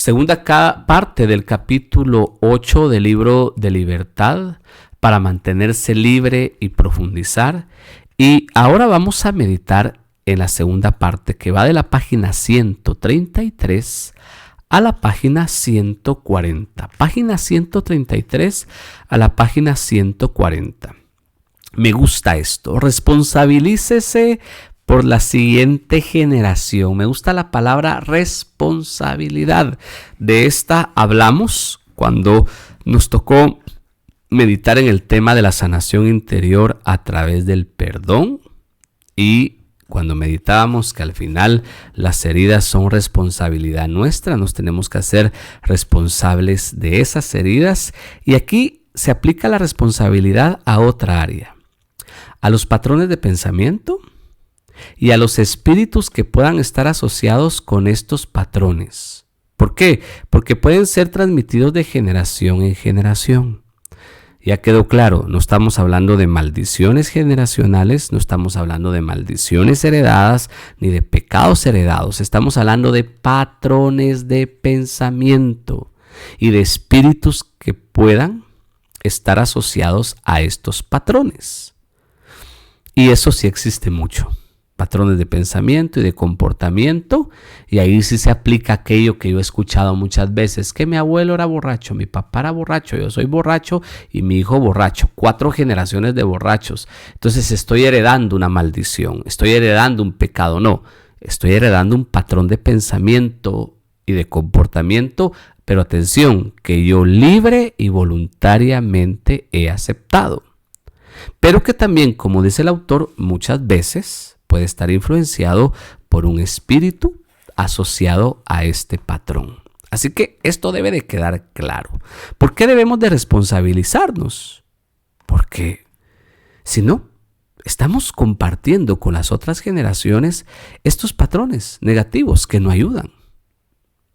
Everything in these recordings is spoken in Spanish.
segunda parte del capítulo 8 del libro de Libertad para mantenerse libre y profundizar. Y ahora vamos a meditar en la segunda parte que va de la página 133 a la página 140. Página 133 a la página 140. Me gusta esto. Responsabilícese por la siguiente generación. Me gusta la palabra responsabilidad. De esta hablamos cuando nos tocó meditar en el tema de la sanación interior a través del perdón, y cuando meditábamos que al final las heridas son responsabilidad nuestra, nos tenemos que hacer responsables de esas heridas, y aquí se aplica la responsabilidad a otra área, a los patrones de pensamiento y a los espíritus que puedan estar asociados con estos patrones. ¿Por qué? Porque pueden ser transmitidos de generación en generación. Ya quedó claro, no estamos hablando de maldiciones generacionales, no estamos hablando de maldiciones heredadas, ni de pecados heredados. Estamos hablando de patrones de pensamiento y de espíritus que puedan estar asociados a estos patrones. Y eso sí existe mucho. Patrones de pensamiento y de comportamiento, y ahí sí se aplica aquello que yo he escuchado muchas veces, que mi abuelo era borracho, mi papá era borracho, yo soy borracho y mi hijo borracho, 4 generaciones de borrachos. Entonces estoy heredando una maldición, estoy heredando un pecado. No, estoy heredando un patrón de pensamiento y de comportamiento, pero atención, que yo libre y voluntariamente he aceptado, pero que también, como dice el autor, muchas veces puede estar influenciado por un espíritu asociado a este patrón. Así que esto debe de quedar claro. ¿Por qué debemos de responsabilizarnos? Porque si no, estamos compartiendo con las otras generaciones estos patrones negativos que no ayudan.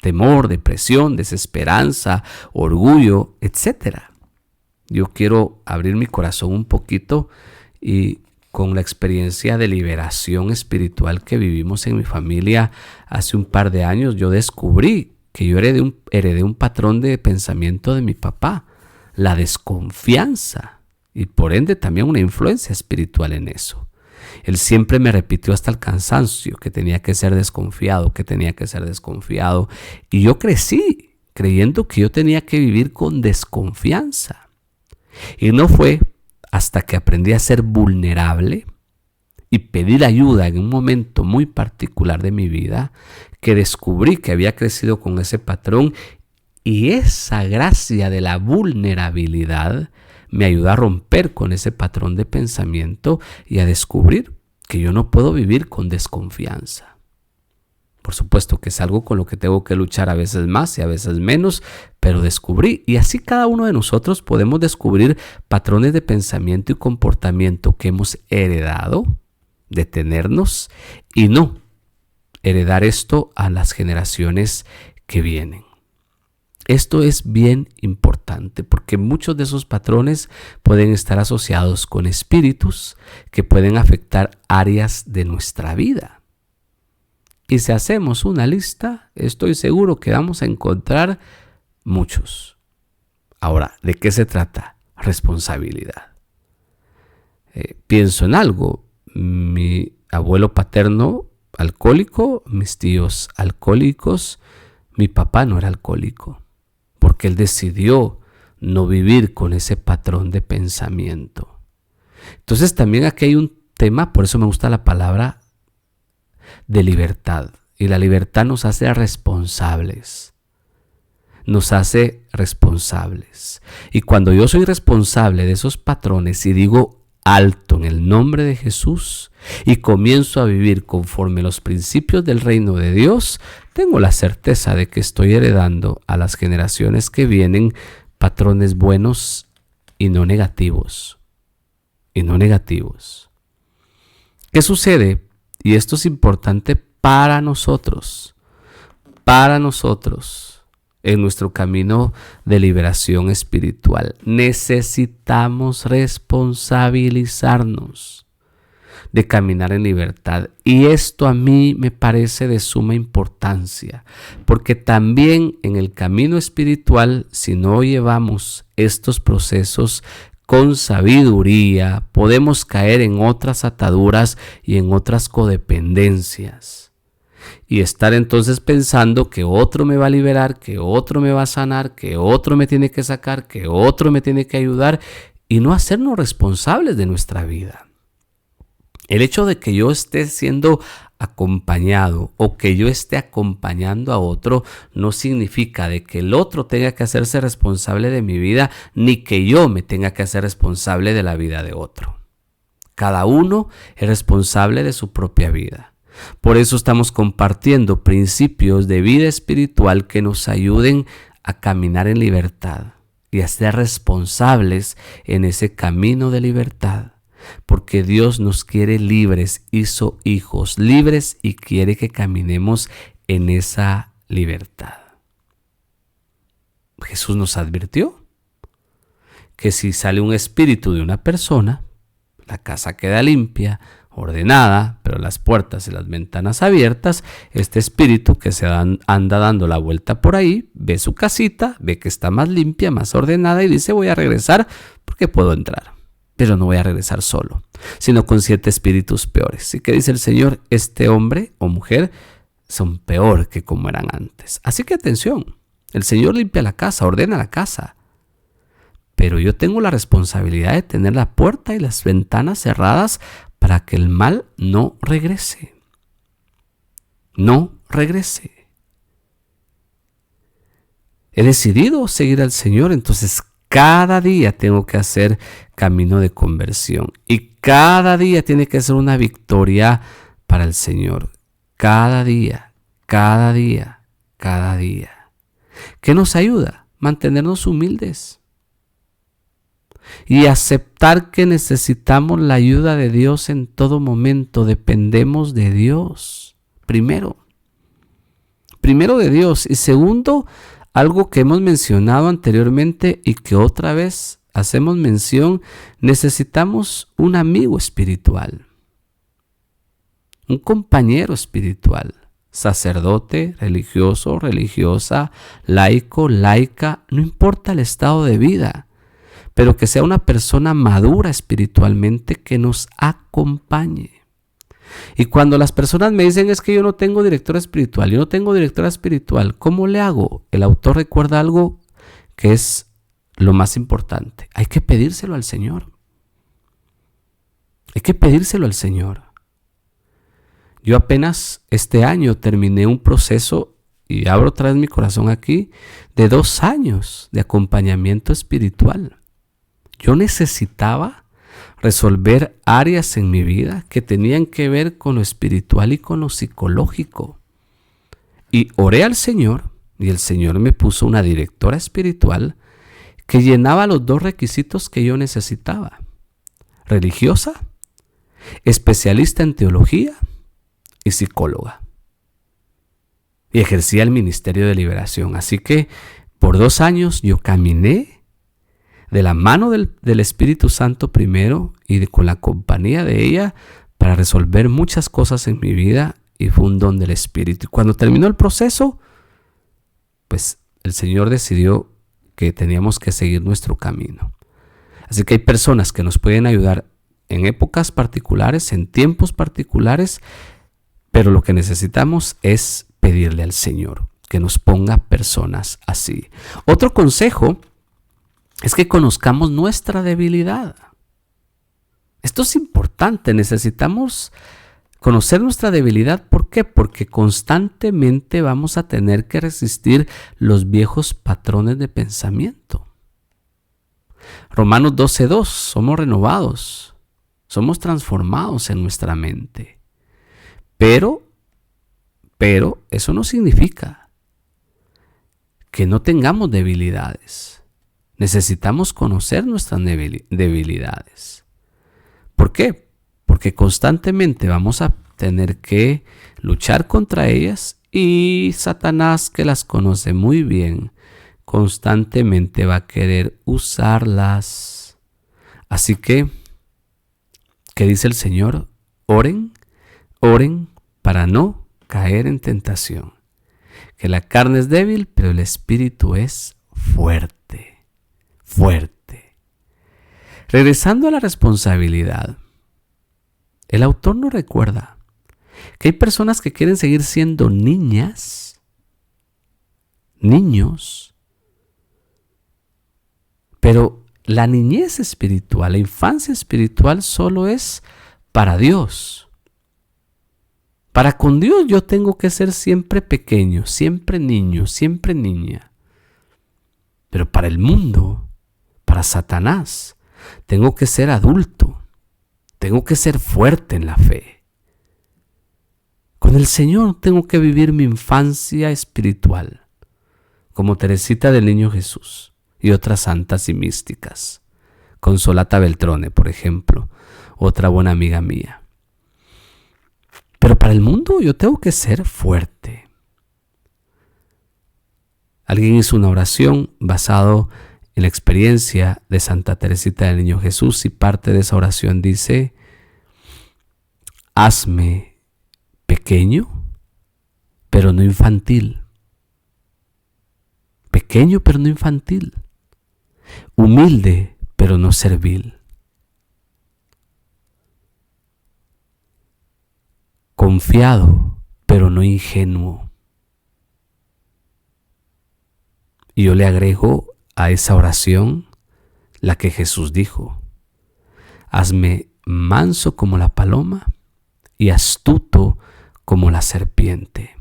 Temor, depresión, desesperanza, orgullo, etc. Yo quiero abrir mi corazón un poquito, y con la experiencia de liberación espiritual que vivimos en mi familia hace un par de años, yo descubrí que yo heredé un patrón de pensamiento de mi papá, la desconfianza, y por ende también una influencia espiritual en eso. Él siempre me repitió hasta el cansancio que tenía que ser desconfiado, y yo crecí creyendo que yo tenía que vivir con desconfianza. Y no fue hasta que aprendí a ser vulnerable y pedir ayuda en un momento muy particular de mi vida que descubrí que había crecido con ese patrón, y esa gracia de la vulnerabilidad me ayudó a romper con ese patrón de pensamiento y a descubrir que yo no puedo vivir con desconfianza. Por supuesto que es algo con lo que tengo que luchar a veces más y a veces menos, pero descubrí, y así cada uno de nosotros podemos descubrir patrones de pensamiento y comportamiento que hemos heredado, detenernos y no heredar esto a las generaciones que vienen. Esto es bien importante porque muchos de esos patrones pueden estar asociados con espíritus que pueden afectar áreas de nuestra vida. Y si hacemos una lista, estoy seguro que vamos a encontrar muchos. Ahora, ¿de qué se trata? Responsabilidad. Pienso en algo. Mi abuelo paterno alcohólico, mis tíos alcohólicos, mi papá no era alcohólico, porque él decidió no vivir con ese patrón de pensamiento. Entonces también aquí hay un tema, por eso me gusta la palabra de libertad, y la libertad nos hace responsables, y cuando yo soy responsable de esos patrones y digo alto en el nombre de Jesús y comienzo a vivir conforme los principios del reino de Dios, tengo la certeza de que estoy heredando a las generaciones que vienen patrones buenos y no negativos. ¿Qué sucede? Y esto es importante para nosotros en nuestro camino de liberación espiritual. Necesitamos responsabilizarnos. de caminar en libertad. Y esto a mí me parece de suma importancia, porque también en el camino espiritual, si no llevamos estos procesos con sabiduría, podemos caer en otras ataduras y en otras codependencias. Y estar entonces pensando que otro me va a liberar, que otro me va a sanar, que otro me tiene que sacar, que otro me tiene que ayudar, y no hacernos responsables de nuestra vida. El hecho de que yo esté siendo acompañado o que yo esté acompañando a otro no significa de que el otro tenga que hacerse responsable de mi vida, ni que yo me tenga que hacer responsable de la vida de otro. Cada uno es responsable de su propia vida. Por eso estamos compartiendo principios de vida espiritual que nos ayuden a caminar en libertad y a ser responsables en ese camino de libertad. Porque Dios nos quiere libres, hizo hijos libres y quiere que caminemos en esa libertad. Jesús nos advirtió que si sale un espíritu de una persona, la casa queda limpia, ordenada, pero las puertas y las ventanas abiertas, este espíritu que se anda dando la vuelta por ahí, ve su casita, ve que está más limpia, más ordenada y dice: voy a regresar porque puedo entrar. Pero no voy a regresar solo, sino con 7 espíritus peores. ¿Y qué dice el Señor? Este hombre o mujer son peor que como eran antes. Así que atención, el Señor limpia la casa, ordena la casa. Pero yo tengo la responsabilidad de tener la puerta y las ventanas cerradas para que el mal no regrese. No regrese. He decidido seguir al Señor, entonces cada día tengo que hacer camino de conversión. Y cada día tiene que ser una victoria para el Señor. Cada día, cada día, cada día. ¿Qué nos ayuda? Mantenernos humildes. Y aceptar que necesitamos la ayuda de Dios en todo momento. Dependemos de Dios. Primero de Dios. Y segundo, algo que hemos mencionado anteriormente y que otra vez hacemos mención, necesitamos un amigo espiritual, un compañero espiritual, sacerdote, religioso, religiosa, laico, laica, no importa el estado de vida, pero que sea una persona madura espiritualmente que nos acompañe. Y cuando las personas me dicen: es que yo no tengo directora espiritual, ¿cómo le hago? El autor recuerda algo que es lo más importante. Hay que pedírselo al Señor. Hay que pedírselo al Señor. Yo apenas este año terminé un proceso, y abro otra vez mi corazón aquí, de 2 años de acompañamiento espiritual. Yo necesitaba resolver áreas en mi vida que tenían que ver con lo espiritual y con lo psicológico. Y oré al Señor, y el Señor me puso una directora espiritual que llenaba los 2 requisitos que yo necesitaba: religiosa, especialista en teología y psicóloga. Y ejercía el ministerio de liberación. Así que por 2 años yo caminé de la mano del Espíritu Santo primero y con la compañía de ella para resolver muchas cosas en mi vida, y fue un don del Espíritu. Y cuando terminó el proceso, pues el Señor decidió que teníamos que seguir nuestro camino. Así que hay personas que nos pueden ayudar en épocas particulares, en tiempos particulares, pero lo que necesitamos es pedirle al Señor que nos ponga personas así. Otro consejo es que conozcamos nuestra debilidad. Esto es importante, necesitamos conocer nuestra debilidad. ¿Por qué? Porque constantemente vamos a tener que resistir los viejos patrones de pensamiento. Romanos 12:2, somos renovados, somos transformados en nuestra mente. Pero eso no significa que no tengamos debilidades. Necesitamos conocer nuestras debilidades. ¿Por qué? Porque constantemente vamos a tener que luchar contra ellas, y Satanás, que las conoce muy bien, constantemente va a querer usarlas. Así que, ¿qué dice el Señor? Oren, oren para no caer en tentación. Que la carne es débil, pero el espíritu es fuerte, fuerte. Regresando a la responsabilidad, el autor nos recuerda que hay personas que quieren seguir siendo niñas, niños, pero la niñez espiritual, la infancia espiritual solo es para Dios. Para con Dios yo tengo que ser siempre pequeño, siempre niño, siempre niña. Pero para el mundo, para Satanás, tengo que ser adulto, tengo que ser fuerte en la fe. Con el Señor tengo que vivir mi infancia espiritual, como Teresita del Niño Jesús y otras santas y místicas. Consolata Beltrone, por ejemplo, otra buena amiga mía. Pero para el mundo yo tengo que ser fuerte. Alguien hizo una oración basado en la experiencia de Santa Teresita del Niño Jesús y parte de esa oración dice: hazme pequeño, pero no infantil. Pequeño, pero no infantil. Humilde, pero no servil. Confiado, pero no ingenuo. Y yo le agrego a esa oración la que Jesús dijo: hazme manso como la paloma y astuto como la serpiente.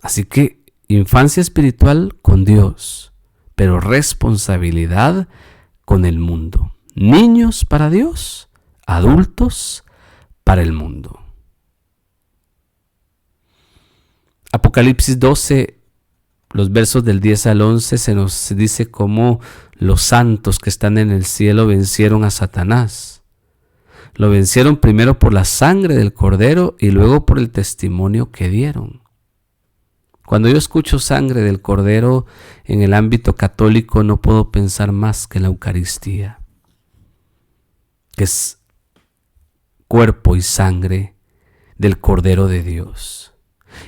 Así que infancia espiritual con Dios, pero responsabilidad con el mundo. Niños para Dios, adultos para el mundo. Apocalipsis 12, los versos del 10 al 11, se nos dice cómo los santos que están en el cielo vencieron a Satanás. Lo vencieron primero por la sangre del Cordero y luego por el testimonio que dieron. Cuando yo escucho sangre del Cordero en el ámbito católico, no puedo pensar más que en la Eucaristía, que es cuerpo y sangre del Cordero de Dios.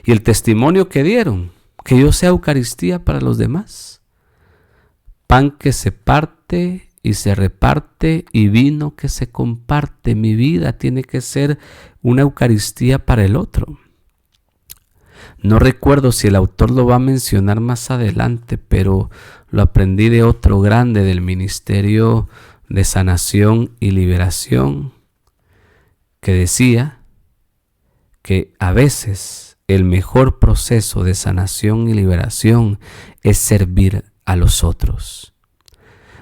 Y el testimonio que dieron, que yo sea Eucaristía para los demás. Pan que se parte y se reparte y vino que se comparte. Mi vida tiene que ser una Eucaristía para el otro. No recuerdo si el autor lo va a mencionar más adelante, pero lo aprendí de otro grande del ministerio de sanación y liberación, que decía que a veces el mejor proceso de sanación y liberación es servir a los otros.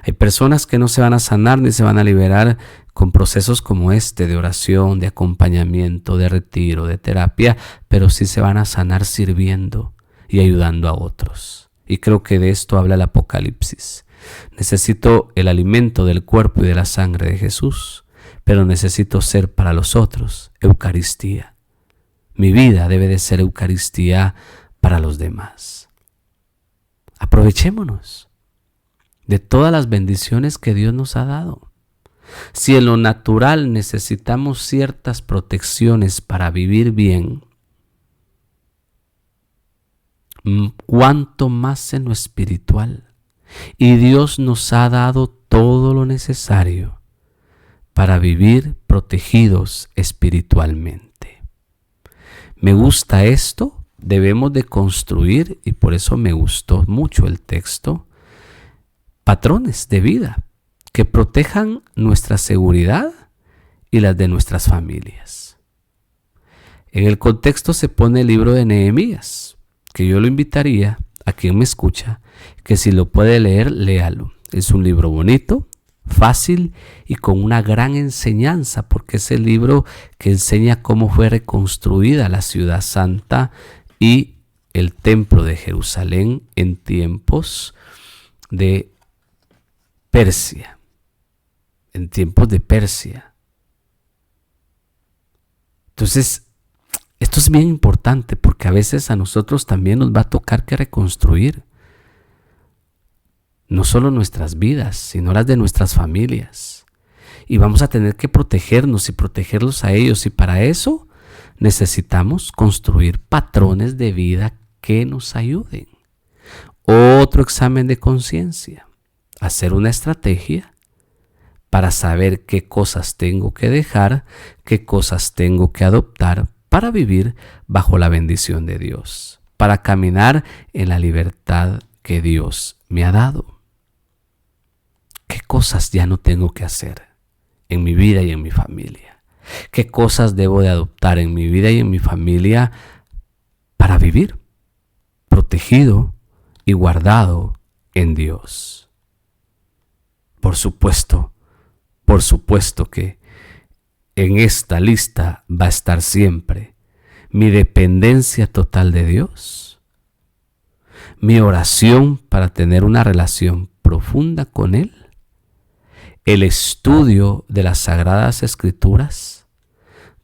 Hay personas que no se van a sanar ni se van a liberar con procesos como este de oración, de acompañamiento, de retiro, de terapia, pero sí se van a sanar sirviendo y ayudando a otros. Y creo que de esto habla el Apocalipsis. Necesito el alimento del cuerpo y de la sangre de Jesús, pero necesito ser para los otros Eucaristía. Mi vida debe de ser Eucaristía para los demás. Aprovechémonos de todas las bendiciones que Dios nos ha dado. Si en lo natural necesitamos ciertas protecciones para vivir bien, ¿cuánto más en lo espiritual? Y Dios nos ha dado todo lo necesario para vivir protegidos espiritualmente. Me gusta esto, debemos de construir, y por eso me gustó mucho el texto, patrones de vida que protejan nuestra seguridad y las de nuestras familias. En el contexto se pone el libro de Nehemías, que yo lo invitaría a quien me escucha, que si lo puede leer, léalo. Es un libro bonito, fácil y con una gran enseñanza, porque es el libro que enseña cómo fue reconstruida la ciudad santa y el templo de Jerusalén en tiempos de Persia. En tiempos de Persia. Entonces, esto es bien importante porque a veces a nosotros también nos va a tocar que reconstruir no solo nuestras vidas, sino las de nuestras familias. y vamos a tener que protegernos y protegerlos a ellos, y para eso necesitamos construir patrones de vida que nos ayuden. Otro examen de conciencia, hacer una estrategia para saber qué cosas tengo que dejar, qué cosas tengo que adoptar para vivir bajo la bendición de Dios, para caminar en la libertad que Dios me ha dado. ¿Qué cosas ya no tengo que hacer en mi vida y en mi familia? ¿Qué cosas debo de adoptar en mi vida y en mi familia para vivir protegido y guardado en Dios? Por supuesto que en esta lista va a estar siempre mi dependencia total de Dios, mi oración para tener una relación profunda con Él, el estudio de las Sagradas Escrituras,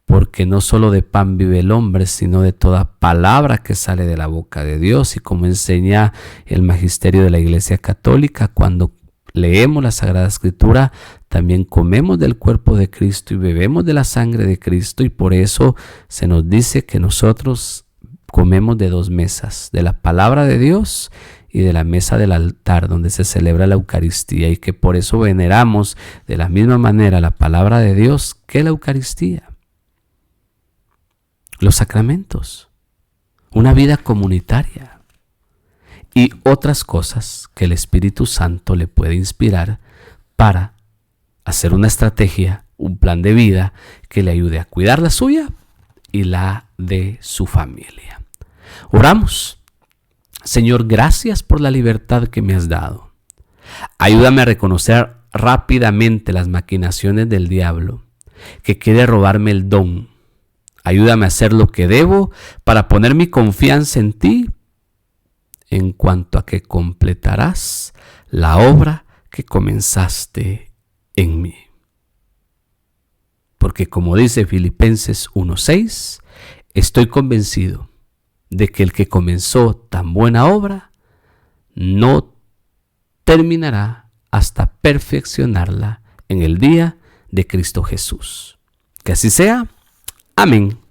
porque no solo de pan vive el hombre, sino de toda palabra que sale de la boca de Dios. Y como enseña el magisterio de la Iglesia Católica, cuando leemos la Sagrada Escritura, también comemos del cuerpo de Cristo y bebemos de la sangre de Cristo, y por eso se nos dice que nosotros comemos de dos mesas, de la palabra de Dios y de la mesa del altar donde se celebra la Eucaristía, y que por eso veneramos de la misma manera la palabra de Dios que la Eucaristía. Los sacramentos, una vida comunitaria y otras cosas que el Espíritu Santo le puede inspirar para hacer una estrategia, un plan de vida que le ayude a cuidar la suya y la de su familia. Oramos. Señor, gracias por la libertad que me has dado. Ayúdame a reconocer rápidamente las maquinaciones del diablo que quiere robarme el don. Ayúdame a hacer lo que debo para poner mi confianza en ti, en cuanto a que completarás la obra que comenzaste en mí. Porque como dice Filipenses 1:6, estoy convencido de que el que comenzó tan buena obra no terminará hasta perfeccionarla en el día de Cristo Jesús. Que así sea. Amén